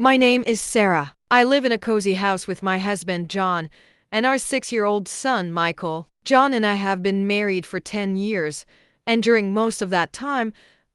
My name is Sarah. I live in a cozy house with my husband, John, and our 6-year-old son, Michael. John and I have been married for 10 years, and during most of that time,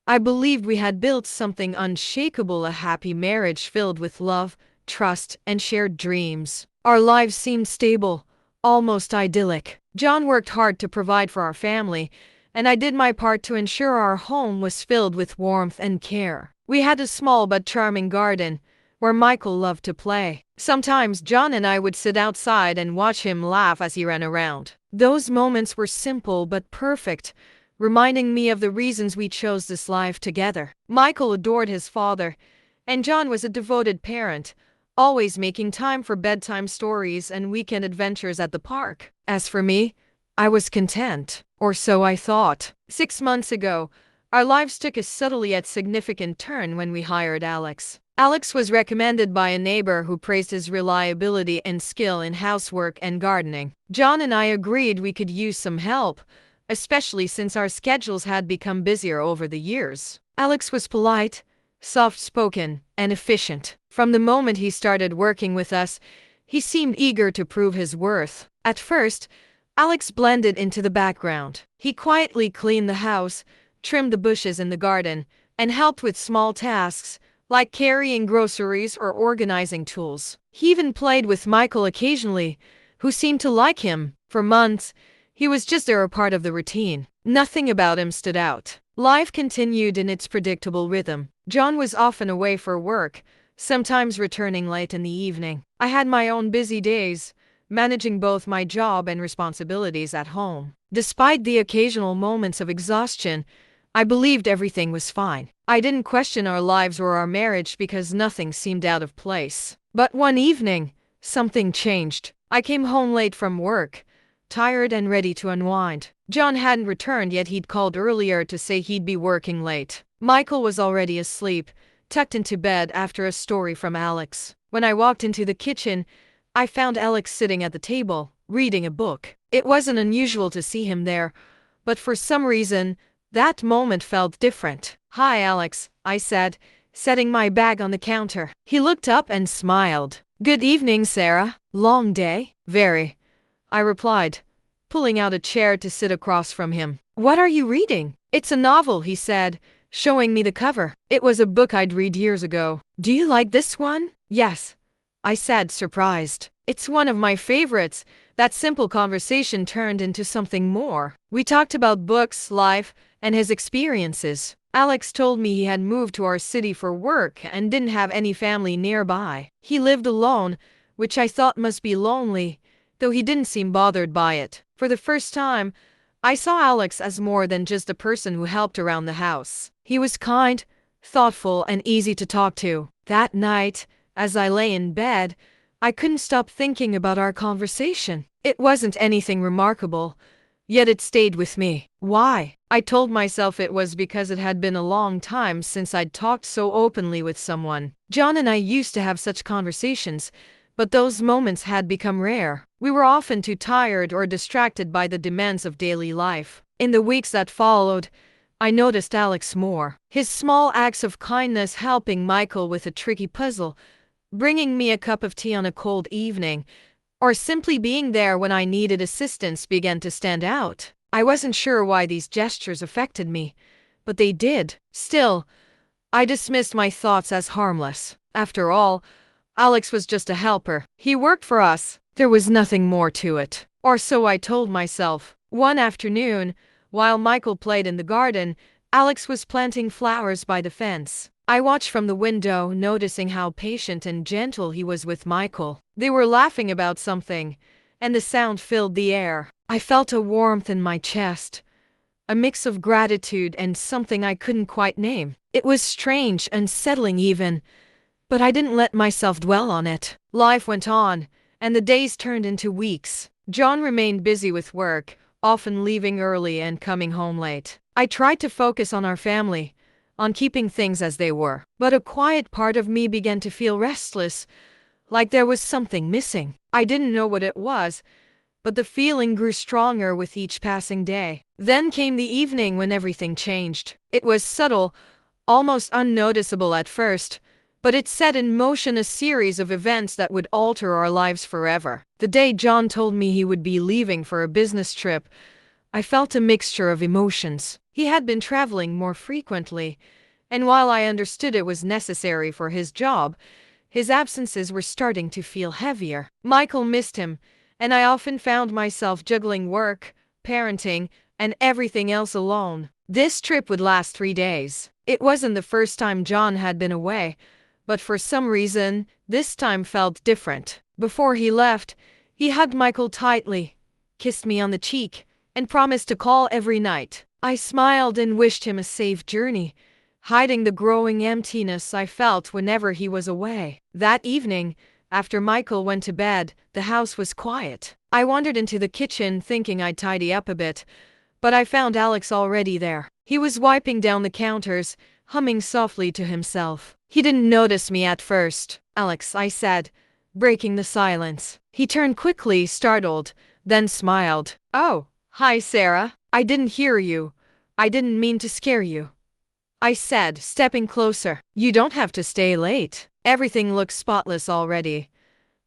I believed we had built something unshakable, a happy marriage filled with love, trust, and shared dreams. Our lives seemed stable, almost idyllic. John worked hard to provide for our family, and I did my part to ensure our home was filled with warmth and care. We had a small but charming garden where Michael loved to play. Sometimes John and I would sit outside and watch him laugh as he ran around. Those moments were simple but perfect, reminding me of the reasons we chose this life together. Michael adored his father, and John was a devoted parent, always making time for bedtime stories and weekend adventures at the park. As for me, I was content, or so I thought. 6 months ago, our lives took a subtle yet significant turn when we hired Alex. Alex was recommended by a neighbor who praised his reliability and skill in housework and gardening. John and I agreed we could use some help, especially since our schedules had become busier over the years. Alex was polite, soft-spoken, and efficient. From the moment he started working with us, he seemed eager to prove his worth. At first, Alex blended into the background. He quietly cleaned the house, trimmed the bushes in the garden, and helped with small tasks like carrying groceries or organizing tools. He even played with Michael occasionally, who seemed to like him. For months, he was just there, a part of the routine. Nothing about him stood out. Life continued in its predictable rhythm. John was often away for work, sometimes returning late in the evening. I had my own busy days, managing both my job and responsibilities at home. Despite the occasional moments of exhaustion, I believed everything was fine. I didn't question our lives or our marriage because nothing seemed out of place. But one evening, something changed. I came home late from work, tired and ready to unwind. John hadn't returned yet. He'd called earlier to say he'd be working late. Michael was already asleep, tucked into bed after a story from Alex. When I walked into the kitchen, I found Alex sitting at the table, reading a book. It wasn't unusual to see him there, but for some reason, that moment felt different. "Hi, Alex," I said, setting my bag on the counter. He looked up and smiled. "Good evening, Sarah. Long day?" "Very," I replied, pulling out a chair to sit across from him. "What are you reading?" "It's a novel," he said, showing me the cover. It was a book I'd read years ago. "Do you like this one?" "Yes," I said, surprised. "It's one of my favorites." That simple conversation turned into something more. We talked about books, life, and his experiences. Alex told me he had moved to our city for work and didn't have any family nearby. He lived alone, which I thought must be lonely, though he didn't seem bothered by it. For the first time, I saw Alex as more than just a person who helped around the house. He was kind, thoughtful, and easy to talk to. That night, as I lay in bed, I couldn't stop thinking about our conversation. It wasn't anything remarkable, yet it stayed with me. Why? I told myself it was because it had been a long time since I'd talked so openly with someone. John and I used to have such conversations, but those moments had become rare. We were often too tired or distracted by the demands of daily life. In the weeks that followed, I noticed Alex more. His small acts of kindness, helping Michael with a tricky puzzle, bringing me a cup of tea on a cold evening, or simply being there when I needed assistance, began to stand out. I wasn't sure why these gestures affected me, but they did. Still, I dismissed my thoughts as harmless. After all, Alex was just a helper. He worked for us. There was nothing more to it. Or so I told myself. One afternoon, while Michael played in the garden, Alex was planting flowers by the fence. I watched from the window, noticing how patient and gentle he was with Michael. They were laughing about something, and the sound filled the air. I felt a warmth in my chest, a mix of gratitude and something I couldn't quite name. It was strange, unsettling even, but I didn't let myself dwell on it. Life went on, and the days turned into weeks. John remained busy with work, often leaving early and coming home late. I tried to focus on our family, on keeping things as they were. But a quiet part of me began to feel restless, like there was something missing. I didn't know what it was, but the feeling grew stronger with each passing day. Then came the evening when everything changed. It was subtle, almost unnoticeable at first, but it set in motion a series of events that would alter our lives forever. The day John told me he would be leaving for a business trip, I felt a mixture of emotions. He had been traveling more frequently, and while I understood it was necessary for his job, his absences were starting to feel heavier. Michael missed him, and I often found myself juggling work, parenting, and everything else alone. This trip would last 3 days. It wasn't the first time John had been away, but for some reason, this time felt different. Before he left, he hugged Michael tightly, kissed me on the cheek, and promised to call every night. I smiled and wished him a safe journey, hiding the growing emptiness I felt whenever he was away. That evening, after Michael went to bed, the house was quiet. I wandered into the kitchen thinking I'd tidy up a bit, but I found Alex already there. He was wiping down the counters, humming softly to himself. He didn't notice me at first. "Alex," I said, breaking the silence. He turned quickly, startled, then smiled. "Oh, hi Sarah. I didn't hear you. I didn't mean to scare you," I said, stepping closer. "You don't have to stay late. Everything looks spotless already."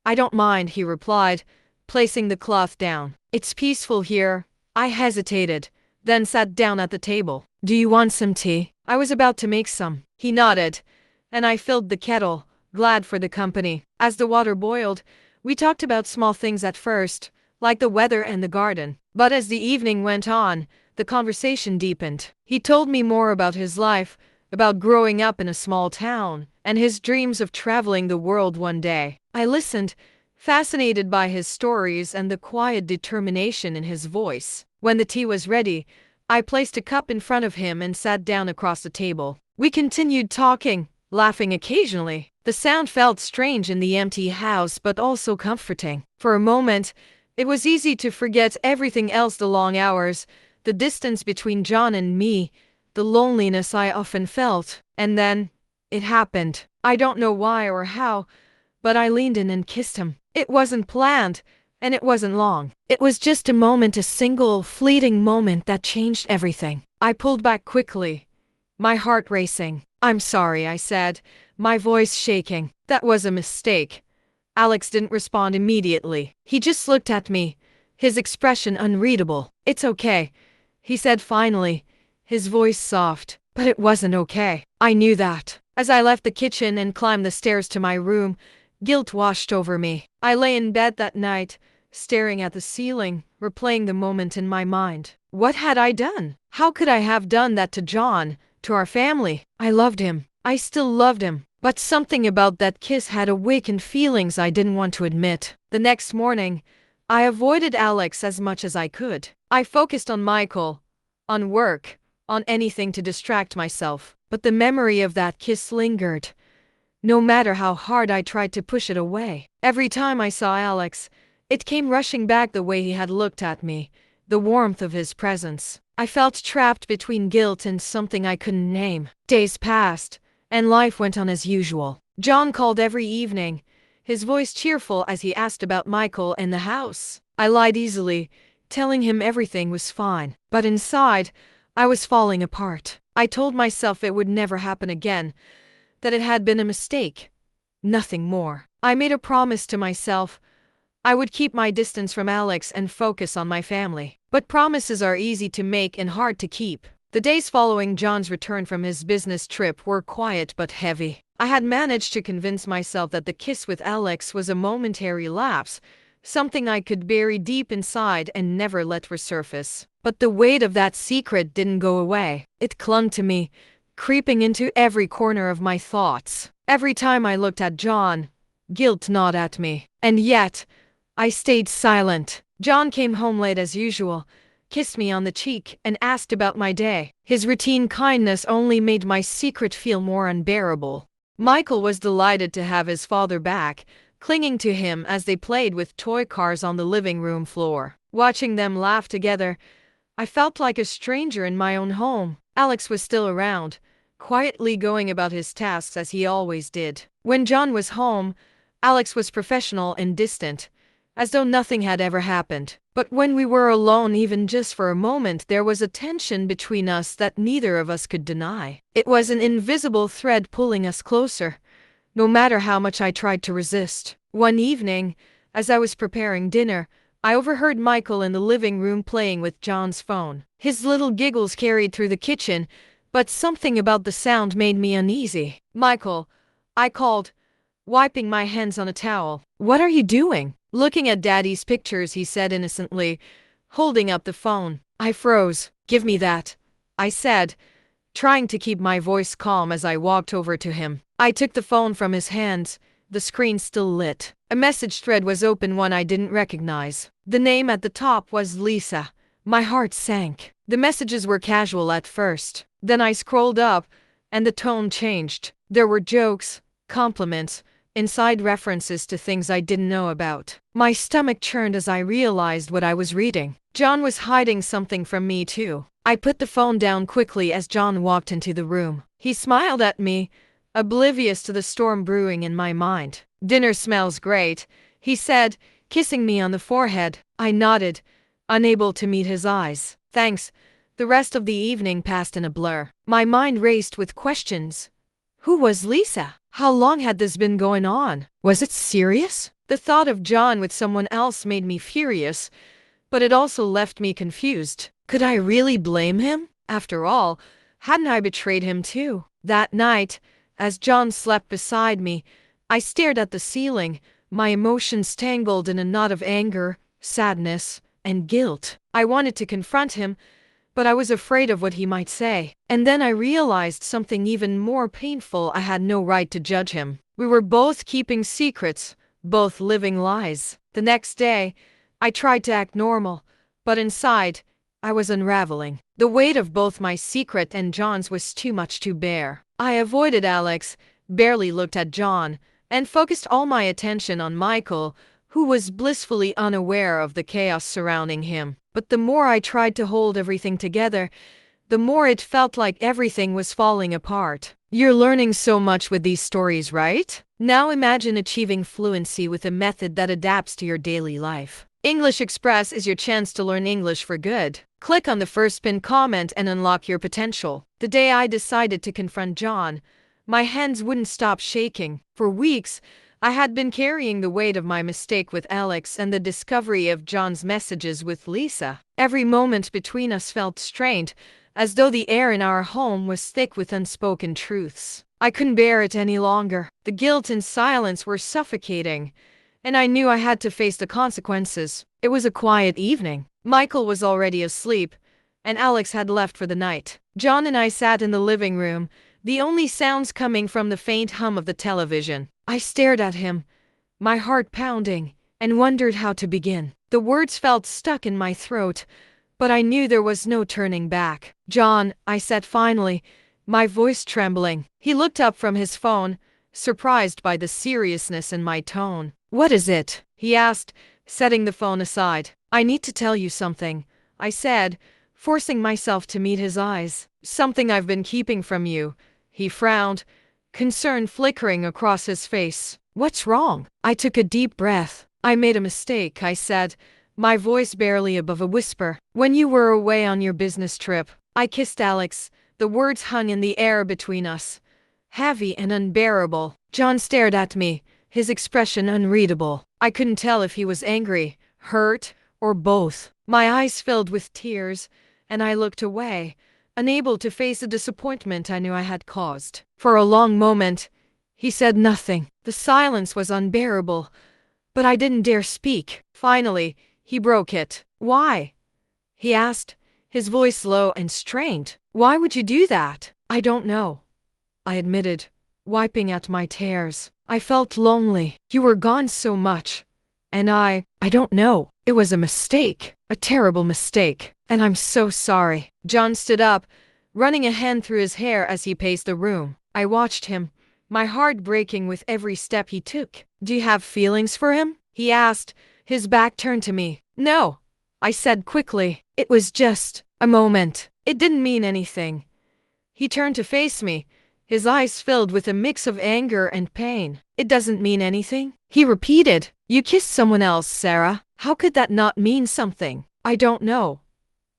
"I don't mind," he replied, placing the cloth down. "It's peaceful here." I hesitated, then sat down at the table. "Do you want some tea?" I was about to make some. He nodded, and I filled the kettle, glad for the company. As the water boiled, we talked about small things at first, like the weather and the garden. But as the evening went on, the conversation deepened. He told me more about his life, about growing up in a small town, and his dreams of traveling the world one day. I listened, fascinated by his stories and the quiet determination in his voice. When the tea was ready, I placed a cup in front of him and sat down across the table. We continued talking, laughing occasionally. The sound felt strange in the empty house but also comforting. For a moment, it was easy to forget everything else: the long hours, the distance between John and me, the loneliness I often felt. And then, it happened. I don't know why or how, but I leaned in and kissed him. It wasn't planned, and it wasn't long. It was just a moment, a single, fleeting moment that changed everything. I pulled back quickly, my heart racing. "I'm sorry," I said, my voice shaking. "That was a mistake." Alex didn't respond immediately. He just looked at me, his expression unreadable. "It's okay," he said finally, his voice soft. But it wasn't okay. I knew that. As I left the kitchen and climbed the stairs to my room, guilt washed over me. I lay in bed that night, staring at the ceiling, replaying the moment in my mind. What had I done? How could I have done that to John, to our family? I loved him. I still loved him. But something about that kiss had awakened feelings I didn't want to admit. The next morning, I avoided Alex as much as I could. I focused on Michael, on work, on anything to distract myself. But the memory of that kiss lingered, no matter how hard I tried to push it away. Every time I saw Alex, it came rushing back: the way he had looked at me, the warmth of his presence. I felt trapped between guilt and something I couldn't name. Days passed, and life went on as usual. John called every evening, his voice cheerful as he asked about Michael and the house. I lied easily, telling him everything was fine. But inside, I was falling apart. I told myself it would never happen again, that it had been a mistake. Nothing more. I made a promise to myself: I would keep my distance from Alex and focus on my family. But promises are easy to make and hard to keep. The days following John's return from his business trip were quiet but heavy. I had managed to convince myself that the kiss with Alex was a momentary lapse, something I could bury deep inside and never let resurface. But the weight of that secret didn't go away. It clung to me, creeping into every corner of my thoughts. Every time I looked at John, guilt gnawed at me. And yet, I stayed silent. John came home late as usual, kissed me on the cheek, and asked about my day. His routine kindness only made my secret feel more unbearable. Michael was delighted to have his father back, clinging to him as they played with toy cars on the living room floor. Watching them laugh together, I felt like a stranger in my own home. Alex was still around, quietly going about his tasks as he always did. When John was home, Alex was professional and distant, as though nothing had ever happened. But when we were alone, even just for a moment, there was a tension between us that neither of us could deny. It was an invisible thread pulling us closer, no matter how much I tried to resist. One evening, as I was preparing dinner, I overheard Michael in the living room playing with John's phone. His little giggles carried through the kitchen, but something about the sound made me uneasy. "Michael," I called, wiping my hands on a towel. "What are you doing?" "Looking at Daddy's pictures," he said innocently, holding up the phone. I froze. "Give me that," I said, trying to keep my voice calm as I walked over to him. I took the phone from his hands, the screen still lit. A message thread was open, one I didn't recognize. The name at the top was Lisa. My heart sank. The messages were casual at first. Then I scrolled up, and the tone changed. There were jokes, compliments, inside references to things I didn't know about. My stomach churned as I realized what I was reading. John was hiding something from me too. I put the phone down quickly as John walked into the room. He smiled at me, oblivious to the storm brewing in my mind. "Dinner smells great," he said, kissing me on the forehead. I nodded, unable to meet his eyes. "Thanks." The rest of the evening passed in a blur. My mind raced with questions. Who was Lisa? How long had this been going on? Was it serious? The thought of John with someone else made me furious, but it also left me confused. Could I really blame him? After all, hadn't I betrayed him too? That night, as John slept beside me, I stared at the ceiling, my emotions tangled in a knot of anger, sadness, and guilt. I wanted to confront him, but I was afraid of what he might say. And then I realized something even more painful: I had no right to judge him. We were both keeping secrets, both living lies. The next day, I tried to act normal, but inside, I was unraveling. The weight of both my secret and John's was too much to bear. I avoided Alex, barely looked at John, and focused all my attention on Michael, who was blissfully unaware of the chaos surrounding him. But the more I tried to hold everything together, the more it felt like everything was falling apart. You're learning so much with these stories, right? Now imagine achieving fluency with a method that adapts to your daily life. English Express is your chance to learn English for good. Click on the first pinned comment and unlock your potential. The day I decided to confront John, my hands wouldn't stop shaking. For weeks, I had been carrying the weight of my mistake with Alex and the discovery of John's messages with Lisa. Every moment between us felt strained, as though the air in our home was thick with unspoken truths. I couldn't bear it any longer. The guilt and silence were suffocating, and I knew I had to face the consequences. It was a quiet evening. Michael was already asleep, and Alex had left for the night. John and I sat in the living room, the only sounds coming from the faint hum of the television. I stared at him, my heart pounding, and wondered how to begin. The words felt stuck in my throat, but I knew there was no turning back. "John," I said finally, my voice trembling. He looked up from his phone, surprised by the seriousness in my tone. "What is it?" he asked, setting the phone aside. "I need to tell you something," I said, forcing myself to meet his eyes. "Something I've been keeping from you." He frowned, concern flickering across his face. "What's wrong?" I took a deep breath. "I made a mistake," I said, my voice barely above a whisper. "When you were away on your business trip, I kissed Alex." The words hung in the air between us, heavy and unbearable. John stared at me, his expression unreadable. I couldn't tell if he was angry, hurt, or both. My eyes filled with tears, and I looked away, unable to face the disappointment I knew I had caused. For a long moment, he said nothing. The silence was unbearable, but I didn't dare speak. Finally, he broke it. "Why?" he asked, his voice low and strained. "Why would you do that?" "I don't know," I admitted, wiping at my tears. "I felt lonely. You were gone so much. And I don't know. It was a mistake. A terrible mistake. And I'm so sorry." John stood up, running a hand through his hair as he paced the room. I watched him, my heart breaking with every step he took. "Do you have feelings for him?" he asked, his back turned to me. "No," I said quickly. "It was just a moment. It didn't mean anything." He turned to face me, his eyes filled with a mix of anger and pain. "It doesn't mean anything?" he repeated. "You kissed someone else, Sarah. How could that not mean something?" "I don't know,"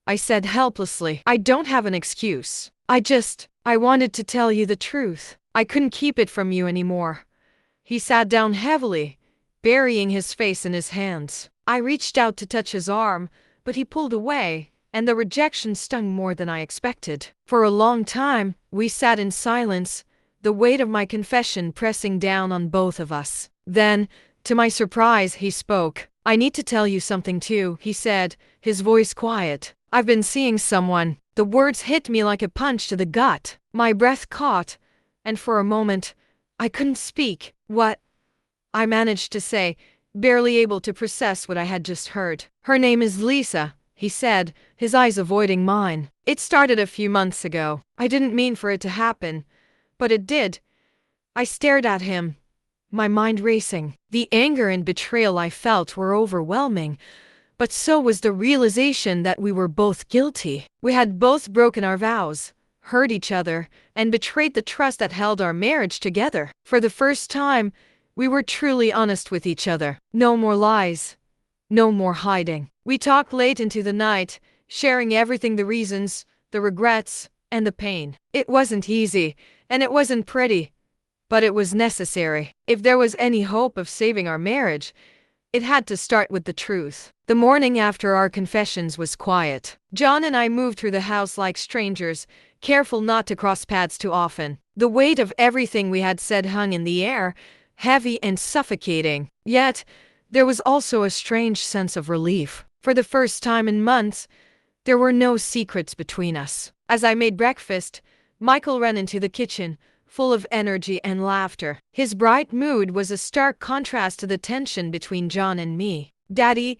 I said helplessly. "I don't have an excuse. I wanted to tell you the truth. I couldn't keep it from you anymore. He sat down heavily, burying his face in his hands. I reached out to touch his arm, but he pulled away, and the rejection stung more than I expected. For a long time, we sat in silence, the weight of my confession pressing down on both of us. Then, to my surprise, he spoke. "I need to tell you something too," he said, his voice quiet. "I've been seeing someone." The words hit me like a punch to the gut. My breath caught, and for a moment, I couldn't speak. "What?" I managed to say, barely able to process what I had just heard. "Her name is Lisa," he said, his eyes avoiding mine. "It started a few months ago. I didn't mean for it to happen, but it did." I stared at him, my mind racing. The anger and betrayal I felt were overwhelming, but so was the realization that we were both guilty. We had both broken our vows, hurt each other, and betrayed the trust that held our marriage together. For the first time, we were truly honest with each other. No more lies. No more hiding. We talked late into the night, sharing everything, the reasons, the regrets, and the pain. It wasn't easy, and it wasn't pretty, but it was necessary. If there was any hope of saving our marriage, it had to start with the truth. The morning after our confessions was quiet. John and I moved through the house like strangers, careful not to cross paths too often. The weight of everything we had said hung in the air, heavy and suffocating. Yet, there was also a strange sense of relief. For the first time in months, there were no secrets between us. As I made breakfast, Michael ran into the kitchen, full of energy and laughter. His bright mood was a stark contrast to the tension between John and me. "Daddy,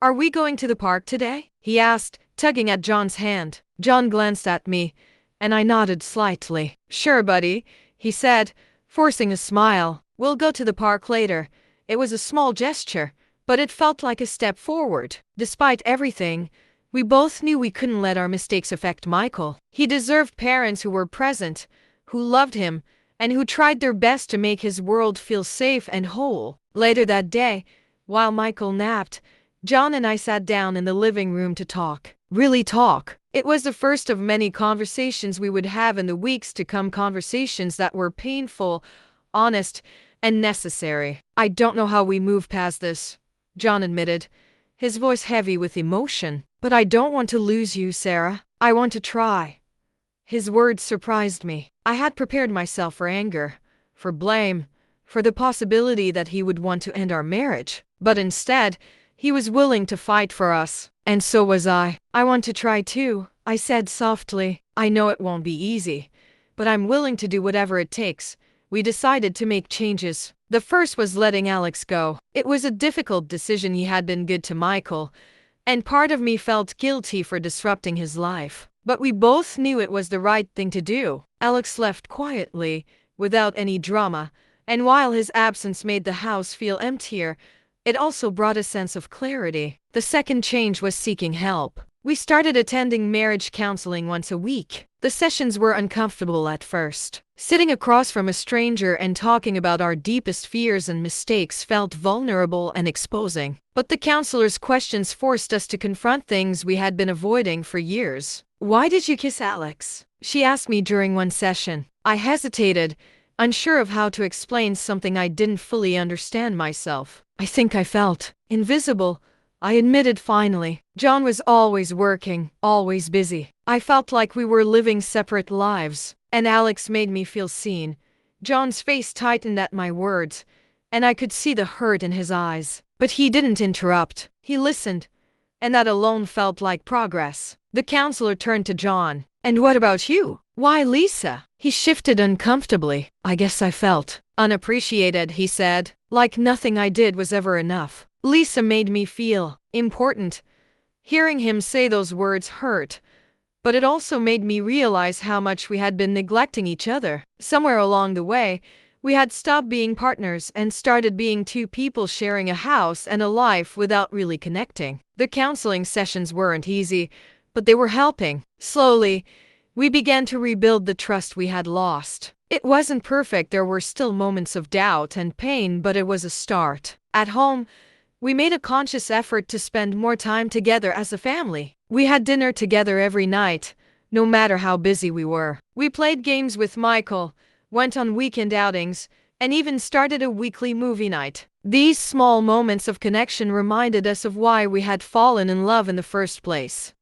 are we going to the park today?" he asked, tugging at John's hand. John glanced at me, and I nodded slightly. "Sure, buddy," he said, forcing a smile. "We'll go to the park later." It was a small gesture, but it felt like a step forward. Despite everything, we both knew we couldn't let our mistakes affect Michael. He deserved parents who were present, who loved him, and who tried their best to make his world feel safe and whole. Later that day, while Michael napped, John and I sat down in the living room to talk. Really talk. It was the first of many conversations we would have in the weeks to come, conversations that were painful, honest, and necessary. "I don't know how we move past this," John admitted, his voice heavy with emotion. "But I don't want to lose you, Sarah. I want to try." His words surprised me. I had prepared myself for anger, for blame, for the possibility that he would want to end our marriage. But instead, he was willing to fight for us. And so was I. "I want to try too," I said softly. "I know it won't be easy, but I'm willing to do whatever it takes." We decided to make changes. The first was letting Alex go. It was a difficult decision. He had been good to Michael, and part of me felt guilty for disrupting his life. But we both knew it was the right thing to do. Alex left quietly, without any drama, and while his absence made the house feel emptier, it also brought a sense of clarity. The second change was seeking help. We started attending marriage counseling once a week. The sessions were uncomfortable at first. Sitting across from a stranger and talking about our deepest fears and mistakes felt vulnerable and exposing. But the counselor's questions forced us to confront things we had been avoiding for years. "Why did you kiss Alex?" she asked me during one session. I hesitated, unsure of how to explain something I didn't fully understand myself. "I think I felt invisible," I admitted finally. "John was always working, always busy. I felt like we were living separate lives, and Alex made me feel seen." John's face tightened at my words, and I could see the hurt in his eyes. But he didn't interrupt. He listened, and that alone felt like progress. The counselor turned to John. "And what about you? Why Lisa?" He shifted uncomfortably. "I guess I felt unappreciated," he said, "like nothing I did was ever enough. Lisa made me feel important." Hearing him say those words hurt, but it also made me realize how much we had been neglecting each other. Somewhere along the way, we had stopped being partners and started being two people sharing a house and a life without really connecting. The counseling sessions weren't easy, but they were helping. Slowly, we began to rebuild the trust we had lost. It wasn't perfect. There were still moments of doubt and pain, but it was a start. At home, we made a conscious effort to spend more time together as a family. We had dinner together every night, no matter how busy we were. We played games with Michael, went on weekend outings, and even started a weekly movie night. These small moments of connection reminded us of why we had fallen in love in the first place.